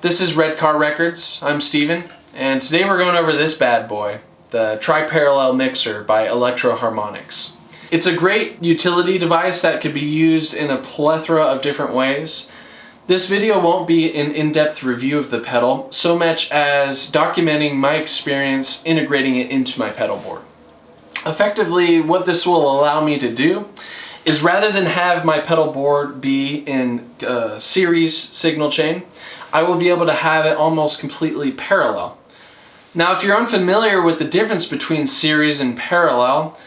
This is Red Car Records. I'm Steven, and today we're going over this bad boy, the Triparallel Mixer by Electroharmonix. It's a great utility device that could be used in a plethora of different ways. This video won't be an in-depth review of the pedal, so much as documenting my experience integrating it into my pedal board. Effectively, what this will allow me to do is rather than have my pedal board be in a series signal chain, I will be able to have it almost completely parallel. Now, if you're unfamiliar with the difference between series and parallel,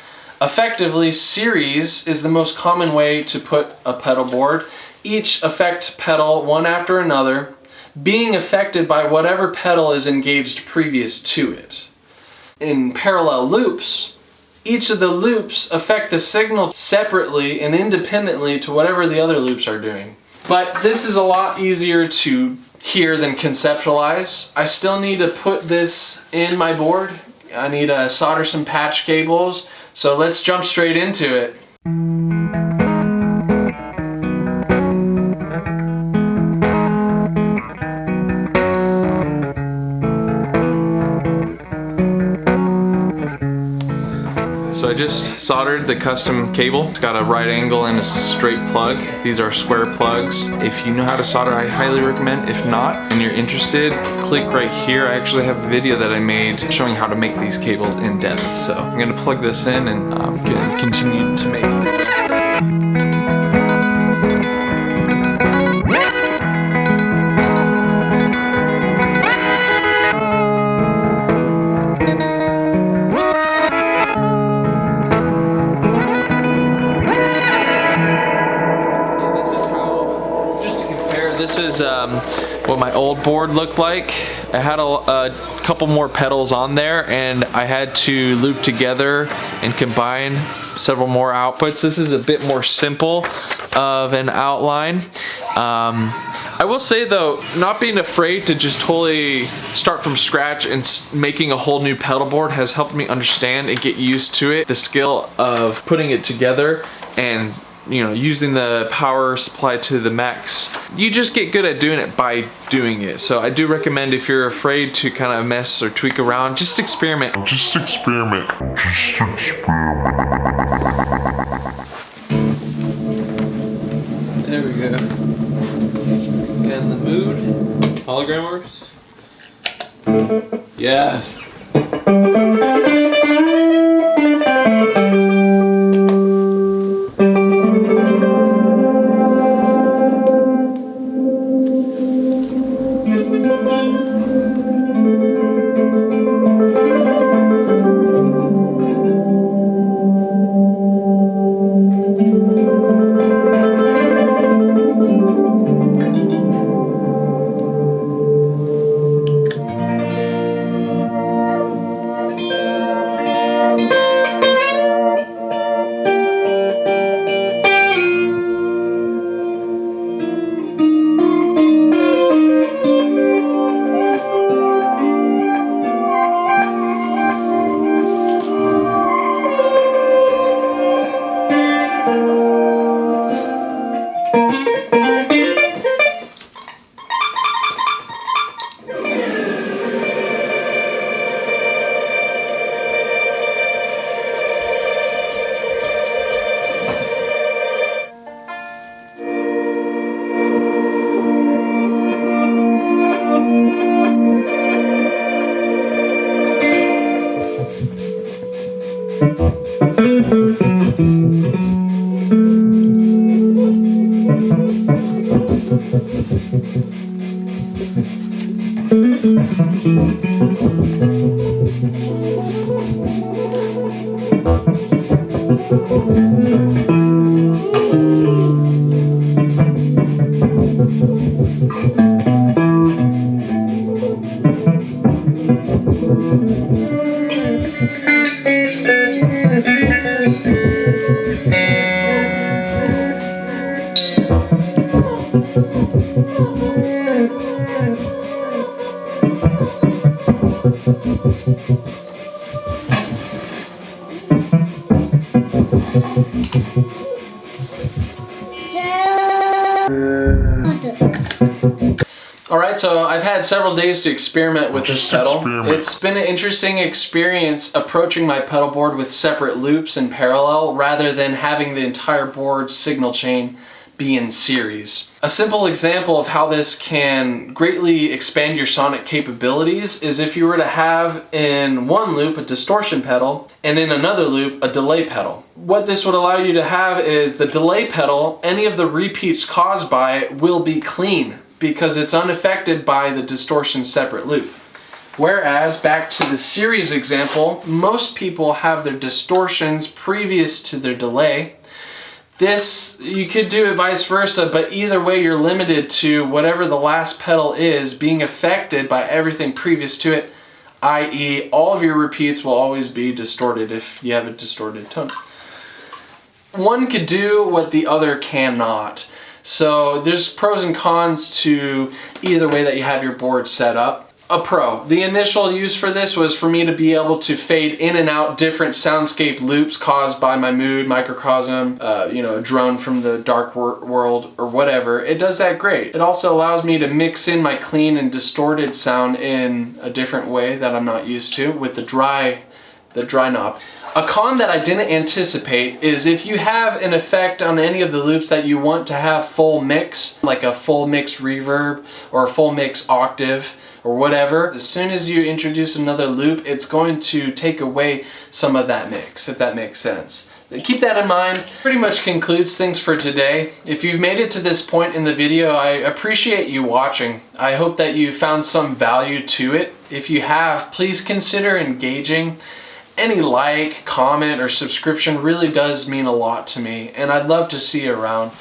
effectively series is the most common way to put a pedal board, each effect pedal one after another, being affected by whatever pedal is engaged previous to it. In parallel loops, each of the loops affect the signal separately and independently to whatever the other loops are doing. But this is a lot easier to hear than conceptualize. I still need to put this in my board. I need to solder some patch cables, so let's jump straight into it. So I just soldered the custom cable. It's got a right angle and a straight plug. These are square plugs. If you know how to solder, I highly recommend. If not, and you're interested, click right here. I actually have a video that I made showing how to make these cables in depth. So I'm gonna plug this in and continue to make it. This is what my old board looked like. I had a couple more pedals on there, and I had to loop together and combine several more outputs. This is a bit more simple of an outline. I will say though, not being afraid to just totally start from scratch and making a whole new pedal board has helped me understand and get used to it. The skill of putting it together and using the power supply to the max. You just get good at doing it by doing it. So I do recommend, if you're afraid to kind of mess or tweak around, just experiment. Just experiment. Just experiment. There we go. And the mood. Hologram works? Yes. Alright, so I've had several days to experiment with this pedal. It's been an interesting experience approaching my pedal board with separate loops in parallel rather than having the entire board signal chain be in series. A simple example of how this can greatly expand your sonic capabilities is if you were to have in one loop a distortion pedal and in another loop a delay pedal. What this would allow you to have is the delay pedal, any of the repeats caused by it will be clean because it's unaffected by the distortion separate loop. Whereas, back to the series example, most people have their distortions previous to their delay. This, you could do it vice versa, but either way you're limited to whatever the last pedal is being affected by everything previous to it, i.e. all of your repeats will always be distorted if you have a distorted tone. One could do what the other cannot. So there's pros and cons to either way that you have your board set up. A pro. The initial use for this was for me to be able to fade in and out different soundscape loops caused by my mood, microcosm, a drone from the dark world or whatever. It does that great. It also allows me to mix in my clean and distorted sound in a different way that I'm not used to with the dry knob. A con that I didn't anticipate is if you have an effect on any of the loops that you want to have full mix, like a full mix reverb or a full mix octave or whatever, as soon as you introduce another loop, it's going to take away some of that mix, if that makes sense. Keep that in mind. Pretty much concludes things for today. If you've made it to this point in the video, I appreciate you watching. I hope that you found some value to it. If you have, please consider engaging. Any like, comment, or subscription really does mean a lot to me, and I'd love to see you around.